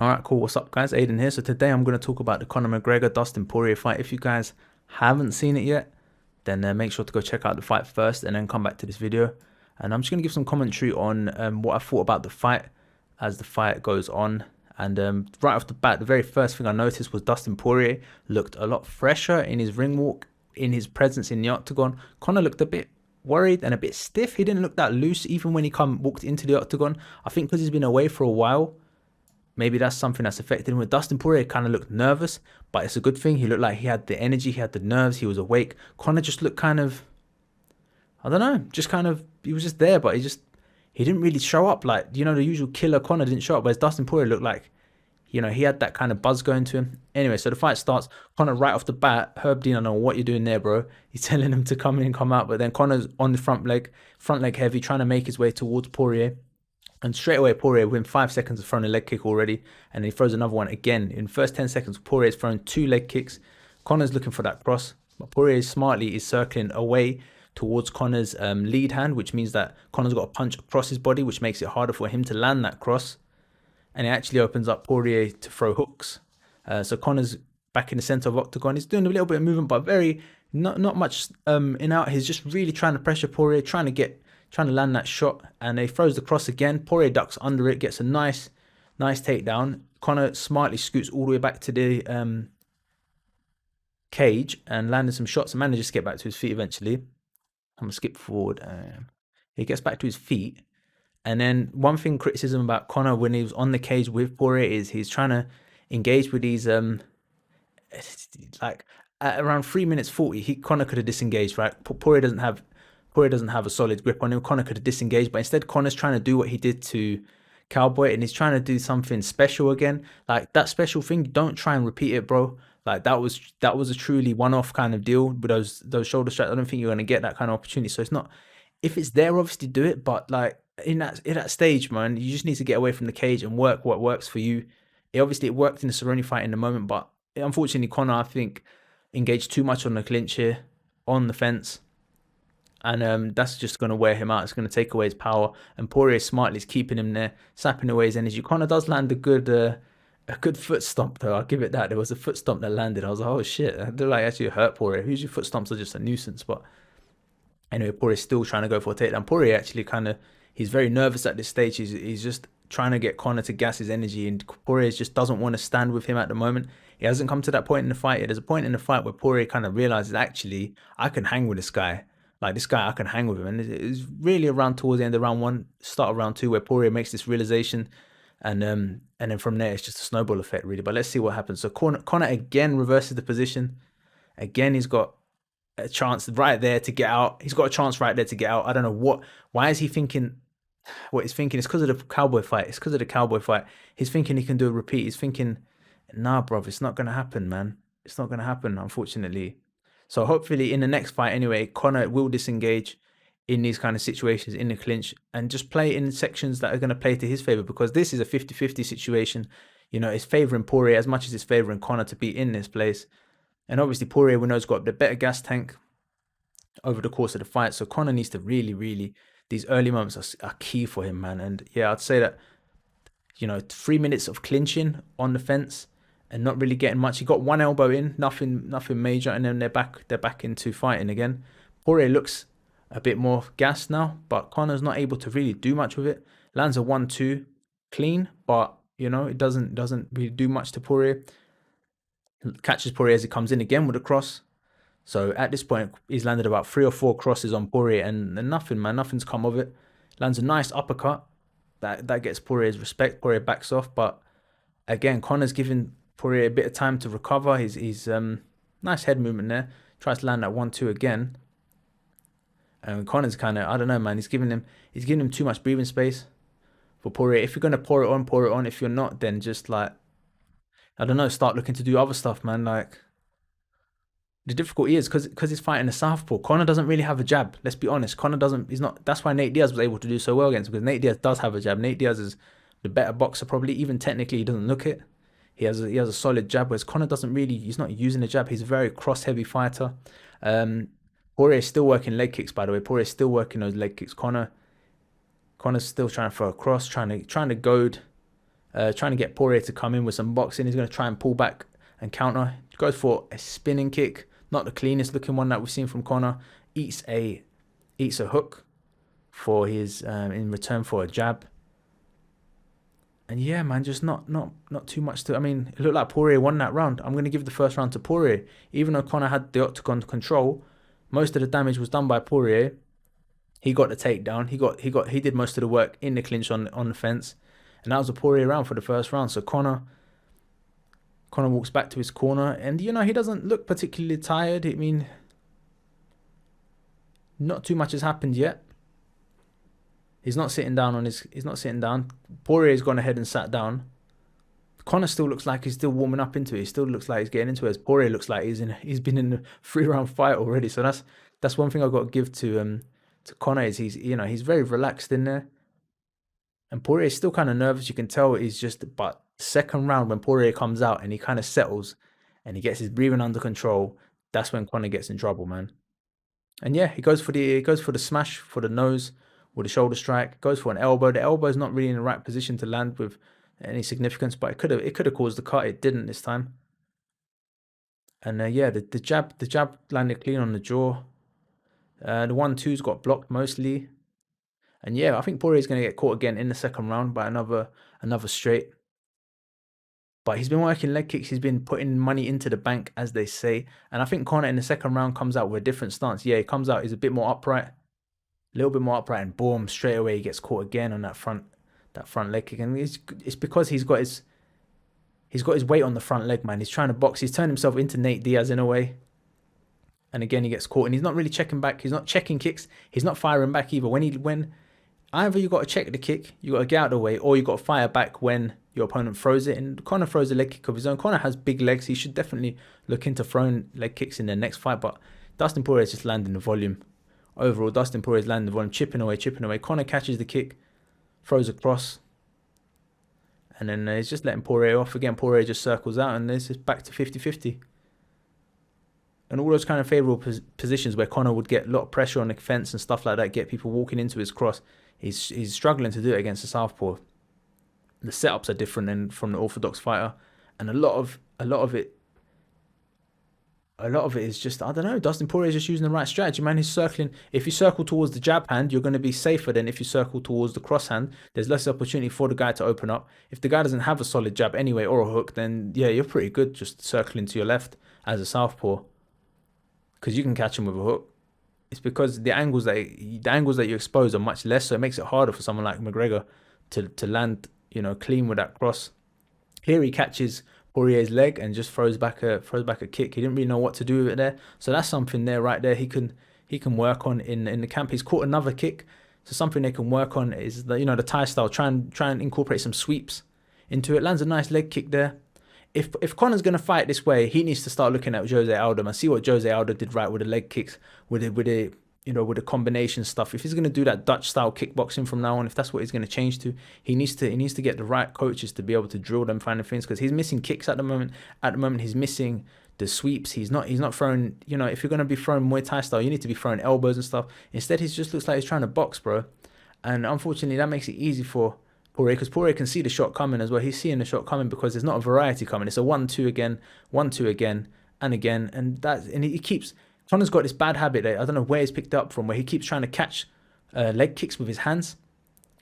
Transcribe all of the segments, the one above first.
Alright, cool. What's up, guys? Aiden here. So today I'm going to talk about the Conor McGregor Dustin Porier fight. If you guys haven't seen it yet, then make sure to go check out the fight first and then come back to this video. And I'm just going to give some commentary on what I thought about the fight as the fight goes on. And right off the bat, the very first thing I noticed was Dustin Porier looked a lot fresher in his ring walk, in his presence in the octagon. Conor looked a bit worried and a bit stiff. He didn't look that loose even when he walked into the octagon. I think because he's been away for a while, maybe that's something that's affected him. With Dustin Poirier kind of looked nervous, but it's a good thing. He looked like he had the energy, he had the nerves, he was awake. Conor just looked kind of, I don't know, just kind of, he was just there, but he didn't really show up. Like, you know, the usual killer Conor didn't show up, whereas Dustin Poirier looked like, you know, he had that kind of buzz going to him. Anyway, so the fight starts. Conor right off the bat, Herb Dean, I don't know what you're doing there, bro. He's telling him to come in and come out, but then Conor's on the front leg heavy, trying to make his way towards Poirier. And straight away, Poirier, within 5 seconds, has thrown a leg kick already. And he throws another one again. In the first 10 seconds, Poirier's thrown 2 leg kicks. Conor's looking for that cross. But Poirier smartly is circling away towards Conor's lead hand, which means that Conor's got a punch across his body, which makes it harder for him to land that cross. And it actually opens up Poirier to throw hooks. So Conor's back in the center of octagon. He's doing a little bit of movement, but not much in out. He's just really trying to pressure Poirier, trying to land that shot, and he throws the cross again. Poirier ducks under it, gets a nice takedown. Conor smartly scoots all the way back to the cage and landed some shots and manages to get back to his feet eventually. I'm going to skip forward. He gets back to his feet. And then one thing criticism about Conor when he was on the cage with Poirier is he's trying to engage with these like at around 3 minutes 40, Conor could have disengaged, right? Poirier doesn't have a solid grip on him. Conor could have disengaged, but instead Conor's trying to do what he did to Cowboy, and he's trying to do something special again. Like that special thing, don't try and repeat it, bro. Like that was a truly one-off kind of deal with those shoulder straps. I don't think you're gonna get that kind of opportunity. So it's not, if it's there, obviously do it, but like in that stage, man, you just need to get away from the cage and work what works for you. It worked in the Cerrone fight in the moment, but unfortunately Conor, I think, engaged too much on the clinch here, on the fence. And that's just going to wear him out. It's going to take away his power. And Poirier smartly is keeping him there, sapping away his energy. Conor does land a good foot stomp, though. I'll give it that. There was a foot stomp that landed. I was like, oh shit, I do like actually hurt Poirier. Usually foot stomps are just a nuisance, but anyway, Poirier's still trying to go for a takedown. Poirier actually he's very nervous at this stage. He's just trying to get Conor to gas his energy, and Poirier just doesn't want to stand with him at the moment. He hasn't come to that point in the fight yet. There's a point in the fight where Poirier kind of realizes, actually, I can hang with this guy. Like this guy, I can hang with him. And it's really around towards the end of round 1, start of round 2, where Poirier makes this realization. And then from there, it's just a snowball effect, really. But let's see what happens. So Conor again reverses the position. Again, he's got a chance right there to get out. He's got a chance right there to get out. I don't know why is he thinking what he's thinking? It's because of the Cowboy fight. It's because of the Cowboy fight. He's thinking he can do a repeat. He's thinking, nah, bruv, it's not going to happen, man. It's not going to happen, unfortunately. So hopefully in the next fight anyway, Conor will disengage in these kind of situations in the clinch and just play in sections that are going to play to his favor, because this is a 50-50 situation. You know, it's favoring Poirier as much as it's favoring Conor to be in this place. And obviously Poirier, we know, has got the better gas tank over the course of the fight. So Conor needs to really, these early moments are key for him, man. And yeah, I'd say that, you know, 3 minutes of clinching on the fence and not really getting much. He got one elbow in, nothing major, and then they're back into fighting again. Poirier looks a bit more gassed now, but Conor's not able to really do much with it. Lands a 1-2 clean, but you know, it doesn't really do much to Poirier. Catches Poirier as he comes in again with a cross. So at this point, he's landed about 3 or 4 crosses on Poirier, and nothing, man, nothing's come of it. Lands a nice uppercut that gets Poirier's respect. Poirier backs off, but again, Conor's giving Poirier a bit of time to recover. He's nice head movement there. Tries to land that 1-2 again. And Conor's kind of, I don't know, man. He's giving him too much breathing space for Poirier. If you're gonna pour it on. If you're not, then just like, I don't know, start looking to do other stuff, man. Like the difficulty is because he's fighting a southpaw. Conor doesn't really have a jab. Let's be honest. Conor doesn't. He's not. That's why Nate Diaz was able to do so well against him, because Nate Diaz does have a jab. Nate Diaz is the better boxer, probably. Even technically, he doesn't look it. He has a solid jab, whereas Conor doesn't really. He's not using the jab. He's a very cross-heavy fighter. Poirier is still working leg kicks, by the way. Poirier is still working those leg kicks. Conor's still trying to throw a cross, trying to goad trying to get Poirier to come in with some boxing. He's going to try and pull back and counter. Goes for a spinning kick, not the cleanest looking one that we've seen from Conor. Eats a hook for his in return for a jab. And yeah, man, just not too much to. I mean, it looked like Poirier won that round. I'm going to give the first round to Poirier, even though Conor had the octagon control. Most of the damage was done by Poirier. He got the takedown. He did most of the work in the clinch on the fence, and that was a Poirier round for the first round. So Conor walks back to his corner, and he doesn't look particularly tired. I mean, not too much has happened yet. He's not sitting down. Poirier's gone ahead and sat down. Conor still looks like he's still warming up into it. He still looks like he's getting into it. As Poirier looks like he's been in a 3-round fight already. So that's one thing I've got to give to Conor is he's very relaxed in there. And Poirier is still kind of nervous. You can tell but second round when Poirier comes out and he kind of settles and he gets his breathing under control, that's when Conor gets in trouble, man. And yeah, he goes for the smash for the nose with a shoulder strike, goes for an elbow. The elbow is not really in the right position to land with any significance, but it could have caused the cut. It didn't this time. And yeah, the jab landed clean on the jaw. The 1-2's got blocked mostly. And yeah, I think Poirier is going to get caught again in the second round by another straight. But he's been working leg kicks. He's been putting money into the bank, as they say. And I think Conor in the second round comes out with a different stance. Yeah, he comes out, he's a bit more upright. A little bit more upright, and boom, straight away he gets caught again on that front leg kick. And it's because he's got his weight on the front leg, man. He's trying to box. He's turned himself into Nate Diaz in a way. And again, he gets caught, and he's not really checking back. He's not checking kicks. He's not firing back either. When either you got to check the kick, you got to get out of the way, or you got to fire back when your opponent throws it. And Conor throws a leg kick of his own. Conor has big legs. He should definitely look into throwing leg kicks in their next fight. But Dustin Poirier is just landing the volume. Overall, Dustin Poirier is landing the volume, chipping away. Conor catches the kick, throws across, and then he's just letting Poirier off. Again, Poirier just circles out, and it's just back to 50-50. And all those kind of favourable positions where Conor would get a lot of pressure on the fence and stuff like that, get people walking into his cross, he's struggling to do it against the southpaw. The setups are different than from the orthodox fighter, and a lot of it is just, I don't know, Dustin Poirier is just using the right strategy, man. He's circling. If you circle towards the jab hand, you're going to be safer than if you circle towards the cross hand. There's less opportunity for the guy to open up. If the guy doesn't have a solid jab anyway or a hook, then yeah, you're pretty good just circling to your left as a southpaw, because you can catch him with a hook. It's because the angles that you expose are much less, so it makes it harder for someone like McGregor to land, clean with that cross. Here he catches Poirier's leg and just throws back a kick. He didn't really know what to do with it there, so that's something there right there. He can work on in the camp. He's caught another kick, so something they can work on is the Thai style. Try and incorporate some sweeps into it. Lands a nice leg kick there. If Conor's gonna fight this way, he needs to start looking at Jose Aldo and see what Jose Aldo did right with the leg kicks, with the combination stuff. If he's gonna do that Dutch style kickboxing from now on, if that's what he's gonna change to, he needs to get the right coaches to be able to drill them kind of things, because he's missing kicks at the moment. At the moment, he's missing the sweeps. He's not throwing. If you're gonna be throwing Muay Thai style, you need to be throwing elbows and stuff. Instead, he just looks like he's trying to box, bro. And unfortunately, that makes it easy for Poirier, because Poirier can see the shot coming as well. He's seeing the shot coming because there's not a variety coming. It's a 1-2 again, 1-2 again, and again, and he keeps. Conor's got this bad habit that I don't know where he's picked up from, where he keeps trying to catch leg kicks with his hands.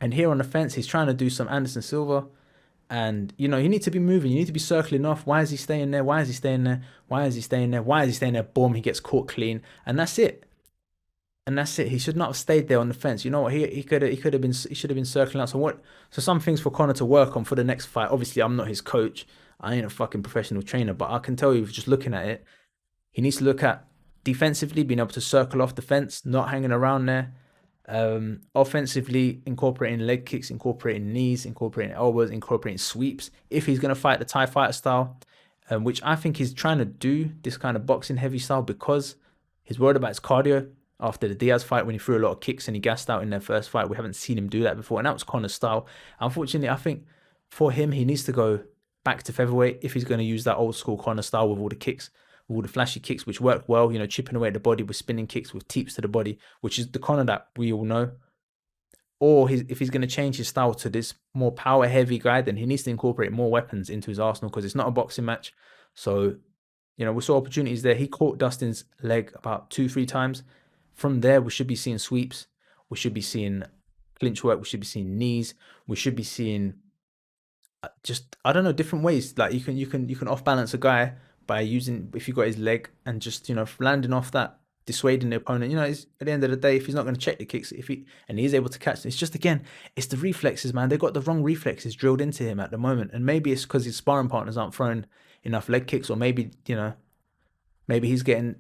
And here on the fence, he's trying to do some Anderson Silva, and you need to be moving. You need to be circling off. Why is he staying there? Why is he staying there? Why is he staying there? Why is he staying there? Boom! He gets caught clean, and that's it. And that's it. He should not have stayed there on the fence. You know what? He should have been circling out. So some things for Conor to work on for the next fight. Obviously, I'm not his coach. I ain't a fucking professional trainer, but I can tell you just looking at it, he needs to look at defensively being able to circle off the fence, not hanging around there. Offensively, incorporating leg kicks, incorporating knees, incorporating elbows, incorporating sweeps. If he's gonna fight the Thai fighter style, which I think he's trying to do, this kind of boxing heavy style, because he's worried about his cardio. After the Diaz fight, when he threw a lot of kicks and he gassed out in their first fight, we haven't seen him do that before, and that was Conor's style. Unfortunately, I think for him, he needs to go back to featherweight if he's going to use that old school Conor style with all the kicks, with all the flashy kicks, which work well, chipping away at the body with spinning kicks, with teeps to the body, which is the Conor that we all know. or if he's going to change his style to this more power heavy guy, then he needs to incorporate more weapons into his arsenal because it's not a boxing match. So, we saw opportunities there. He caught Dustin's leg about 2, 3 times. From there, we should be seeing sweeps. We should be seeing clinch work. We should be seeing knees. We should be seeing just, I don't know, different ways. Like you can off balance a guy by using, if you got his leg, and just landing off that, dissuading the opponent. At the end of the day, if he's not going to check the kicks, if he and he's able to catch them, it's just, again, it's the reflexes, man. They got the wrong reflexes drilled into him at the moment, and maybe it's because his sparring partners aren't throwing enough leg kicks, or maybe he's getting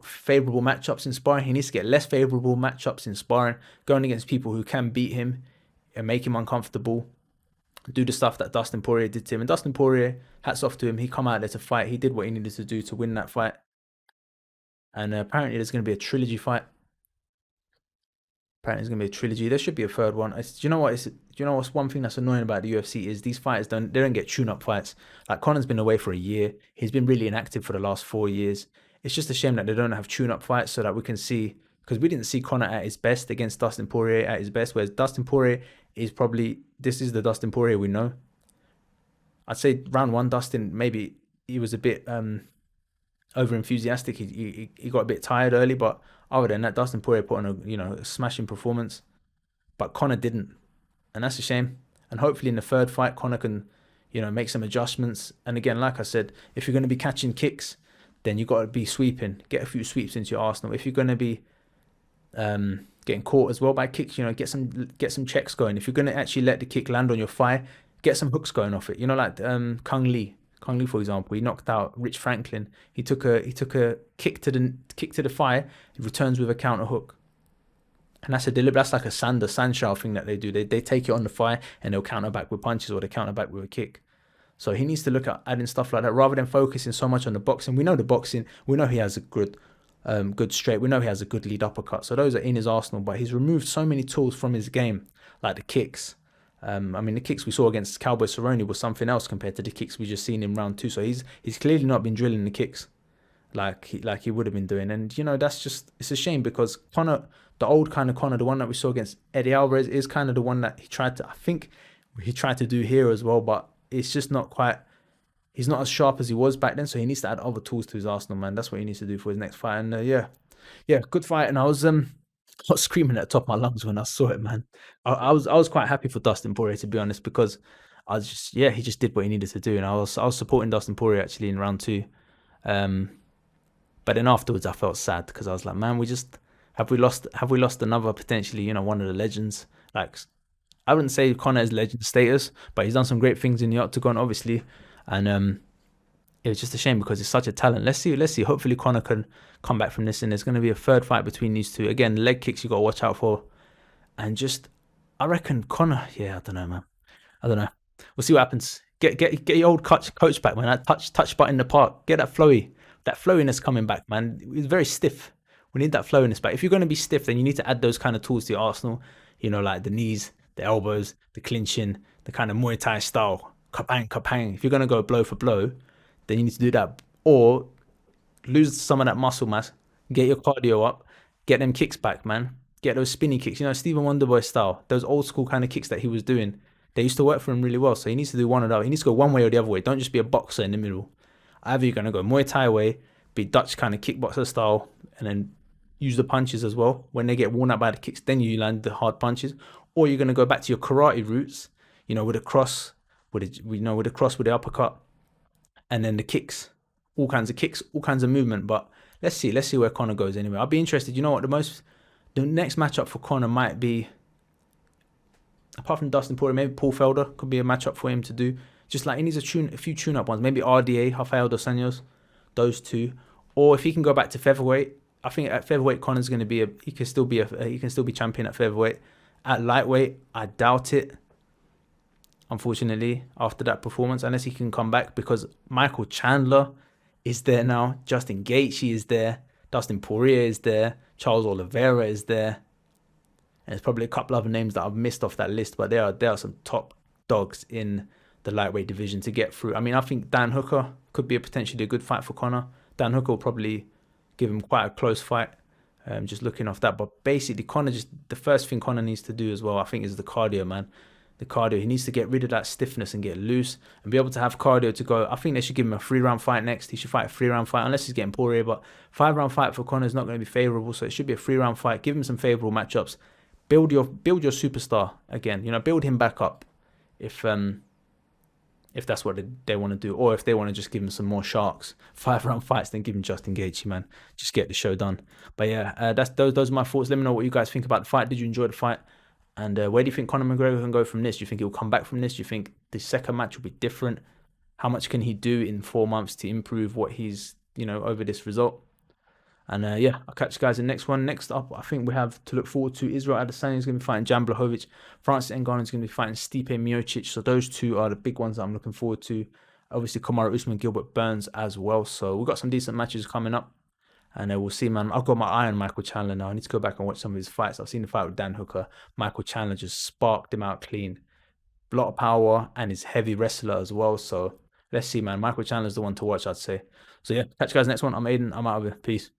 favorable matchups in sparring. He needs to get less favorable matchups in sparring, going against people who can beat him and make him uncomfortable. Do the stuff that Dustin Poirier did to him. And Dustin Poirier, hats off to him. He come out there to fight. He did what he needed to do to win that fight. And apparently there's going to be a trilogy fight. Apparently there's going to be a trilogy. There should be a third one. Do you know what? Do you know what's one thing that's annoying about the UFC is these fighters don't get tune-up fights. Like Conor's been away for a year. He's been really inactive for the last 4 years. It's just a shame that they don't have tune-up fights so that we can see, because we didn't see Conor at his best against Dustin Poirier at his best, whereas Dustin Poirier is probably, this is the Dustin Poirier we know. I'd say round one, Dustin, maybe he was a bit over enthusiastic. He got a bit tired early, but other than that, Dustin Poirier put on a smashing performance. But Conor didn't, and that's a shame. And hopefully in the third fight, Conor can make some adjustments. And again, like I said, if you're going to be catching kicks, then you got to be sweeping. Get a few sweeps into your arsenal. If you're going to be getting caught as well by kicks, get some checks going. If you're going to actually let the kick land on your thigh, get some hooks going off it. Like Kung Lee, for example, he knocked out Rich Franklin. He took a kick to the thigh. He returns with a counter hook, and that's like a Sanshao thing that they do. They take it on the thigh and they'll counter back with punches, or they counter back with a kick. So he needs to look at adding stuff like that rather than focusing so much on the boxing. We know the boxing. We know he has a good straight. We know he has a good lead uppercut. So those are in his arsenal. But he's removed so many tools from his game, like the kicks. The kicks we saw against Cowboy Cerrone was something else compared to the kicks we just seen in round 2. So he's clearly not been drilling the kicks like he would have been doing. And that's just, it's a shame, because Conor, the old kind of Conor, the one that we saw against Eddie Alvarez, is kind of the one that I think he tried to do here as well, but it's just not quite. He's not as sharp as he was back then, so he needs to add other tools to his arsenal, man. That's what he needs to do for his next fight. And yeah, good fight. And I was screaming at the top of my lungs when I saw it, man. I was quite happy for Dustin Poirier, to be honest, because I was just, he just did what he needed to do, and I was supporting Dustin Poirier actually in round 2. But then afterwards I felt sad, because I was like, man, have we lost another potentially, one of the legends? Like, I wouldn't say Conor is legend status, but he's done some great things in the octagon, obviously. And it was just a shame because it's such a talent. Let's see. Hopefully Conor can come back from this, and there's going to be a third fight between these two. Again, leg kicks you got to watch out for. And just, I reckon Conor, I don't know, man. I don't know. We'll see what happens. Get your old coach back, man. That touch button in the park. Get that flowiness coming back, man. It's very stiff. We need that flowiness back. If you're going to be stiff, then you need to add those kind of tools to your arsenal. Like the knees, the elbows, the clinching, the kind of Muay Thai style. Kapang, kapang. If you're going to go blow for blow, then you need to do that. Or lose some of that muscle mass. Get your cardio up. Get them kicks back, man. Get those spinny kicks. Stephen Wonderboy style. Those old school kind of kicks that he was doing. They used to work for him really well. So he needs to do one or the other. He needs to go one way or the other way. Don't just be a boxer in the middle. Either you're going to go Muay Thai way, be Dutch kind of kickboxer style, and then use the punches as well. When they get worn out by the kicks, then you land the hard punches. Or you're going to go back to your karate roots, with a cross, with a cross, with the uppercut, and then the kicks. All kinds of kicks, all kinds of movement. But let's see where Conor goes anyway. I'll be interested. You know what? The next matchup for Conor might be, apart from Dustin Poirier, maybe Paul Felder could be a matchup for him to do. Just like he needs a few tune-up ones. Maybe RDA, Rafael dos Anjos, those two. Or if he can go back to featherweight, I think at featherweight Conor's going to be he can still be champion at featherweight. At lightweight, I doubt it. Unfortunately, after that performance, unless he can come back, because Michael Chandler is there now, Justin Gaethje is there, Dustin Poirier is there, Charles Oliveira is there. And there's probably a couple other names that I've missed off that list, but there are some top dogs in the lightweight division to get through. I think Dan Hooker could be potentially a good fight for Conor. Dan Hooker will probably give him quite a close fight. Just looking off that. But basically, Conor, just the first thing Conor needs to do as well, I think, is the cardio, man. The cardio. He needs to get rid of that stiffness and get loose and be able to have cardio to go. I think they should give him a 3-round fight next. He should fight a 3-round fight, unless he's getting Porier. But 5-round fight for Conor is not going to be favorable, so it should be a 3-round fight. Give him some favorable matchups. Build your superstar again. Build him back up. If that's what they want to do, or if they want to just give him some more sharks, 5-round fights, then give him Justin Gaethje, man. Just get the show done. But yeah, those are my thoughts. Let me know what you guys think about the fight. Did you enjoy the fight? And where do you think Conor McGregor can go from this? Do you think he'll come back from this? Do you think the second match will be different? How much can he do in 4 months to improve what he's, over this result? And yeah, I'll catch you guys in the next one. Next up, I think we have to look forward to Israel Adesanya is going to be fighting Jan Blachowicz. Francis Ngannou is going to be fighting Stipe Miocic. So those two are the big ones that I'm looking forward to. Obviously, Kamaru Usman, Gilbert Burns as well. So we've got some decent matches coming up. And we'll see, man. I've got my eye on Michael Chandler now. I need to go back and watch some of his fights. I've seen the fight with Dan Hooker. Michael Chandler just sparked him out clean. A lot of power, and he's heavy wrestler as well. So let's see, man. Michael Chandler's the one to watch, I'd say. So yeah, catch you guys next one. I'm Aiden. I'm out of here. Peace.